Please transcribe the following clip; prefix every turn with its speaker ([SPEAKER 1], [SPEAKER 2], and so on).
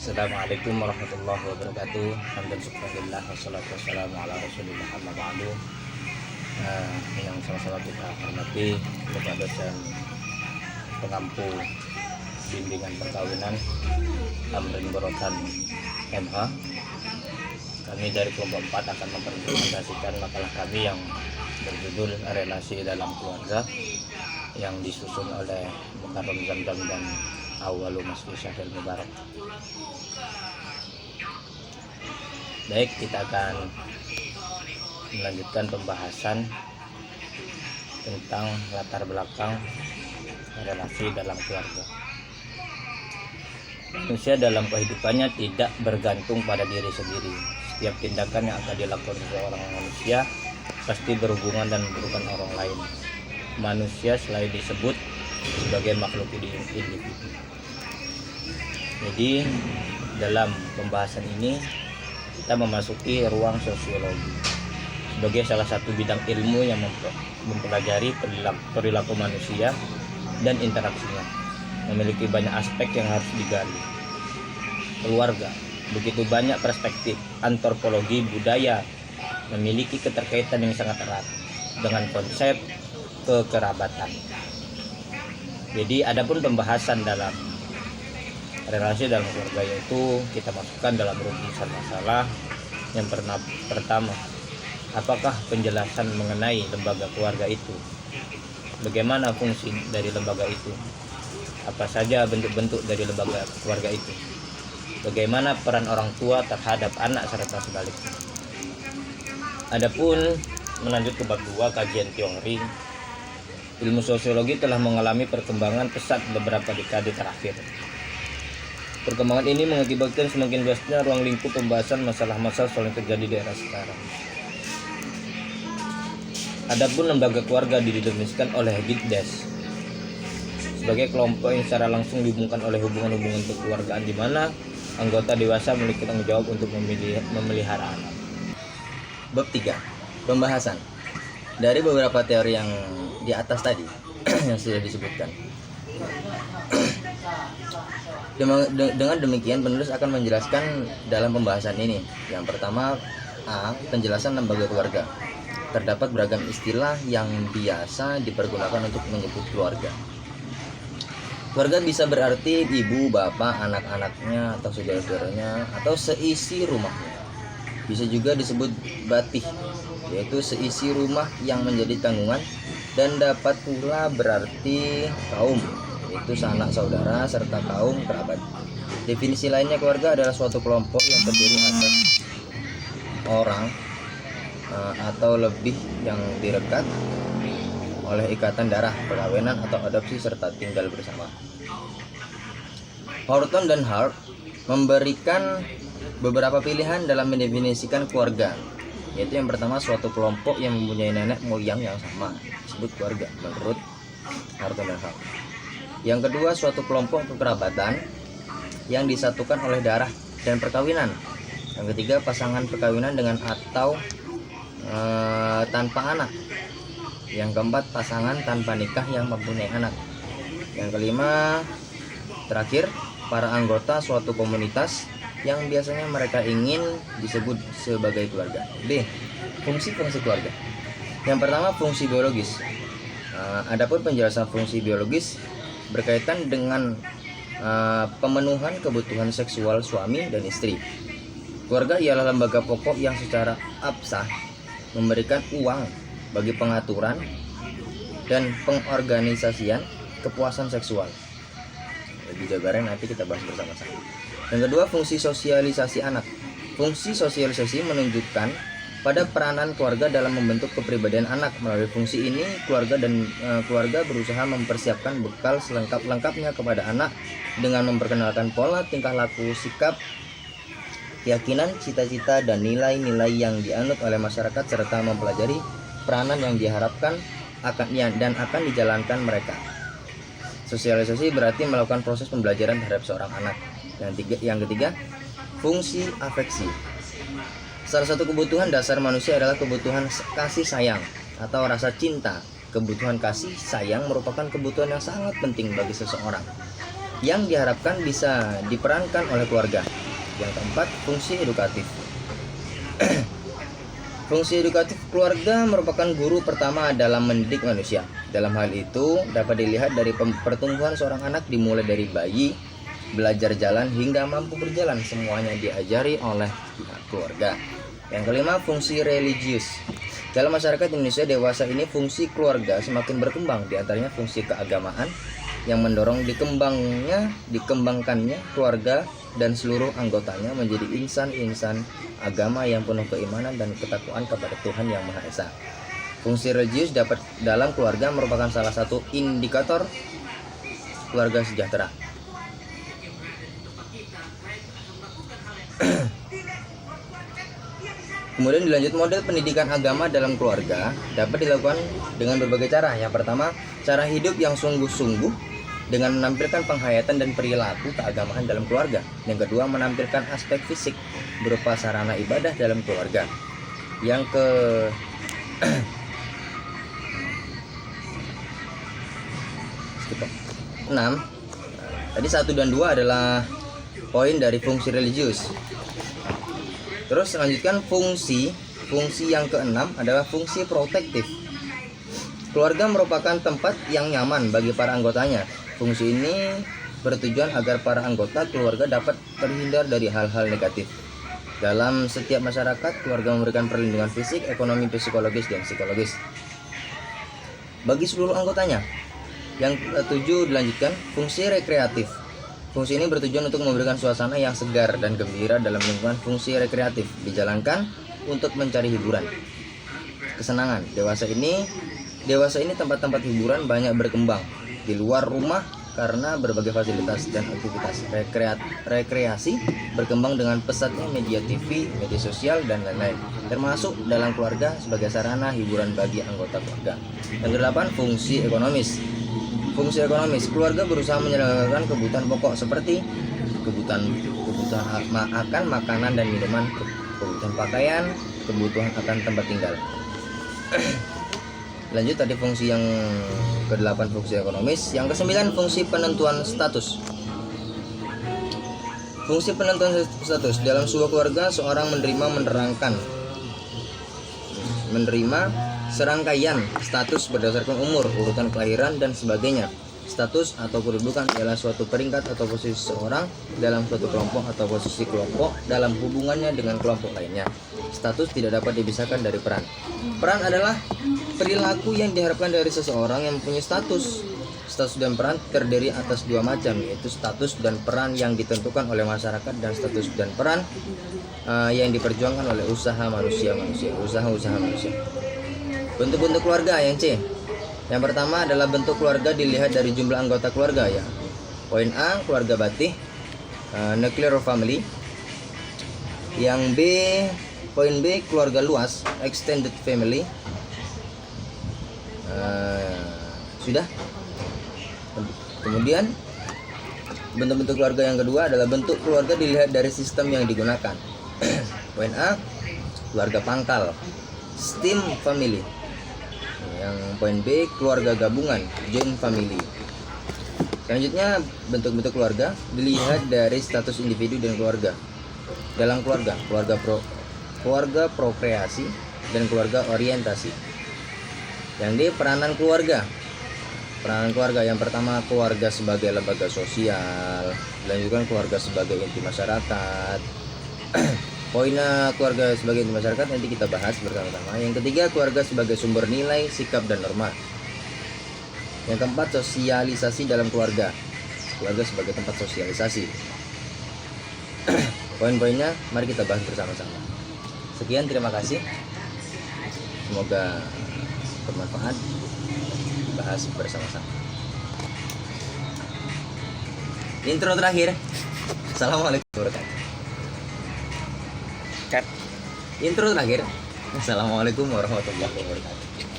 [SPEAKER 1] Assalamualaikum warahmatullahi wabarakatuh. Alhamdulillah wassalatu wassalamu ala rasulillah amma ba'du. Yang sama-sama kita hormati Bapak dosen pengampu bimbingan perkawinan Amrin Borotan MH. Kami dari kelompok 4 akan mempresentasikan makalah kami yang berjudul relasi dalam keluarga yang disusun oleh Mukarram Zamzam dan Awalu Masjid Syahil Mubarak. Baik, kita akan melanjutkan pembahasan tentang latar belakang relasi dalam keluarga. Manusia dalam kehidupannya tidak bergantung pada diri sendiri. Setiap tindakan yang akan dilakukan seorang manusia pasti berhubungan dan memerlukan orang lain. Manusia selalu disebut sebagai makhluk individu. Jadi dalam pembahasan ini kita memasuki ruang sosiologi sebagai salah satu bidang ilmu yang mempelajari perilaku manusia dan interaksinya. Memiliki banyak aspek yang harus digali. Keluarga, begitu banyak perspektif, antropologi, budaya memiliki keterkaitan yang sangat erat dengan konsep kekerabatan. Jadi adapun pembahasan dalam relasi dalam keluarga yaitu kita masukkan dalam rumusan masalah yang pertama, apakah penjelasan mengenai lembaga keluarga itu? Bagaimana fungsi dari lembaga itu? Apa saja bentuk-bentuk dari lembaga keluarga itu? Bagaimana peran orang tua terhadap anak serta sebaliknya? Adapun melanjut ke bab 2 kajian teori, ilmu sosiologi telah mengalami perkembangan pesat beberapa dekade terakhir. Perkembangan ini mengakibatkan semakin luasnya ruang lingkup pembahasan masalah-masalah yang terjadi di era sekarang. Adapun lembaga keluarga didefinisikan oleh Giddes sebagai kelompok yang secara langsung dihubungkan oleh hubungan-hubungan kekeluargaan di mana anggota dewasa memiliki tanggung jawab untuk memelihara anak.
[SPEAKER 2] Bab 3. Pembahasan. Dari beberapa teori yang di atas tadi yang sudah disebutkan. Dengan demikian penulis akan menjelaskan dalam pembahasan ini. Yang pertama, A. Penjelasan lembaga keluarga. Terdapat beragam istilah yang biasa dipergunakan untuk menyebut keluarga. Keluarga bisa berarti ibu, bapak, anak-anaknya, atau saudara-saudaranya, atau seisi rumahnya. Bisa juga disebut batih, yaitu seisi rumah yang menjadi tanggungan, dan dapat pula berarti kaum, yaitu sanak saudara serta kaum kerabat. Definisi lainnya, keluarga adalah suatu kelompok yang terdiri atas orang atau lebih yang direkat oleh ikatan darah, perkawinan atau adopsi serta tinggal bersama. Horton dan Hart memberikan beberapa pilihan dalam mendefinisikan keluarga, yaitu yang pertama, suatu kelompok yang mempunyai nenek moyang yang sama disebut keluarga menurut Horton dan Hart. Yang kedua, suatu kelompok kekerabatan yang disatukan oleh darah dan perkawinan. Yang ketiga, pasangan perkawinan dengan atau tanpa anak. Yang keempat, pasangan tanpa nikah yang mempunyai anak. Yang kelima, terakhir, para anggota suatu komunitas yang biasanya mereka ingin disebut sebagai keluarga. B. Fungsi-fungsi keluarga. Yang pertama, fungsi biologis. Adapun penjelasan fungsi biologis berkaitan dengan pemenuhan kebutuhan seksual suami dan istri. Keluarga ialah lembaga pokok yang secara absah memberikan uang bagi pengaturan dan pengorganisasian kepuasan seksual. Lebih jabaran nanti kita bahas bersama-sama. Yang kedua, fungsi sosialisasi anak. Fungsi sosialisasi menunjukkan pada peranan keluarga dalam membentuk kepribadian anak. Melalui fungsi ini, keluarga berusaha mempersiapkan bekal selengkap-lengkapnya kepada anak dengan memperkenalkan pola tingkah laku, sikap, keyakinan, cita-cita, dan nilai-nilai yang dianut oleh masyarakat serta mempelajari peranan yang diharapkan akan dijalankan mereka. Sosialisasi berarti melakukan proses pembelajaran terhadap seorang anak. Yang ketiga, fungsi afeksi. Salah satu kebutuhan dasar manusia adalah kebutuhan kasih sayang atau rasa cinta. Kebutuhan kasih sayang merupakan kebutuhan yang sangat penting bagi seseorang. yang diharapkan bisa diperankan oleh keluarga. Yang keempat, fungsi edukatif. Fungsi edukatif keluarga merupakan guru pertama dalam mendidik manusia. Dalam hal itu dapat dilihat dari pertumbuhan seorang anak dimulai dari bayi, belajar jalan hingga mampu berjalan, semuanya diajari oleh pihak keluarga. Yang kelima, fungsi religius. Dalam masyarakat Indonesia dewasa ini fungsi keluarga semakin berkembang, diantaranya fungsi keagamaan yang mendorong dikembangkannya keluarga dan seluruh anggotanya menjadi insan-insan agama yang penuh keimanan dan ketakwaan kepada Tuhan Yang Maha Esa. Fungsi religius dapat dalam keluarga merupakan salah satu indikator keluarga sejahtera. Kemudian dilanjut, model pendidikan agama dalam keluarga dapat dilakukan dengan berbagai cara. Yang pertama, cara hidup yang sungguh-sungguh dengan menampilkan penghayatan dan perilaku keagamaan dalam keluarga. Yang kedua, menampilkan aspek fisik berupa sarana ibadah dalam keluarga. Yang ke 6, tadi 1 dan 2 adalah poin dari fungsi religius. Terus lanjutkan fungsi yang ke-6 adalah fungsi protektif. Keluarga merupakan tempat yang nyaman bagi para anggotanya. Fungsi ini bertujuan agar para anggota keluarga dapat terhindar dari hal-hal negatif. Dalam setiap masyarakat, keluarga memberikan perlindungan fisik, ekonomi, psikologis, dan psikologis bagi seluruh anggotanya. Yang ke-7 dilanjutkan, fungsi rekreatif. Fungsi ini bertujuan untuk memberikan suasana yang segar dan gembira dalam lingkungan. Fungsi rekreatif dijalankan untuk mencari hiburan, kesenangan. Dewasa ini tempat-tempat hiburan banyak berkembang di luar rumah karena berbagai fasilitas dan aktivitas rekreasi berkembang dengan pesatnya media TV, media sosial, dan lain-lain, termasuk dalam keluarga sebagai sarana hiburan bagi anggota keluarga. Yang ke-8, fungsi ekonomis. Fungsi ekonomis, keluarga berusaha menyelenggarakan kebutuhan pokok seperti kebutuhan akan makanan dan minuman, kebutuhan pakaian, kebutuhan akan tempat tinggal. Lanjut, tadi fungsi yang ke-8 fungsi ekonomis. Yang ke-9 fungsi penentuan status. Fungsi penentuan status dalam sebuah keluarga, seorang menerima serangkaian status berdasarkan umur, urutan kelahiran, dan sebagainya. Status atau kedudukan adalah suatu peringkat atau posisi seseorang dalam suatu kelompok atau posisi kelompok dalam hubungannya dengan kelompok lainnya. Status tidak dapat dipisahkan dari peran. Peran adalah perilaku yang diharapkan dari seseorang yang mempunyai status. Status dan peran terdiri atas 2 macam, yaitu status dan peran yang ditentukan oleh masyarakat dan status dan peran yang diperjuangkan oleh usaha manusia. Bentuk-bentuk keluarga yang C. Yang pertama adalah bentuk keluarga dilihat dari jumlah anggota keluarga ya. Poin A, keluarga batih, nuclear family. Yang B, poin B, keluarga luas, extended family. Sudah. Kemudian bentuk-bentuk keluarga yang kedua adalah bentuk keluarga dilihat dari sistem yang digunakan. Poin A, keluarga pangkal, STEAM family. Yang poin B, keluarga gabungan, joint family. Selanjutnya, bentuk-bentuk keluarga dilihat dari status individu dan keluarga. Dalam keluarga prokreasi dan keluarga orientasi. Yang D, peranan keluarga. Peranan keluarga yang pertama, keluarga sebagai lembaga sosial, dilanjutkan keluarga sebagai inti masyarakat. Poinnya keluarga sebagai inti masyarakat nanti kita bahas bersama-sama. Yang ketiga, keluarga sebagai sumber nilai, sikap, dan norma. Yang keempat, sosialisasi dalam keluarga. Keluarga sebagai tempat sosialisasi. Poin-poinnya mari kita bahas bersama-sama. Sekian, terima kasih. Semoga bermanfaat. Bahas bersama-sama. Intro terakhir. Assalamualaikum warahmatullahi wabarakatuh. Intro terakhir. Assalamualaikum warahmatullahi wabarakatuh.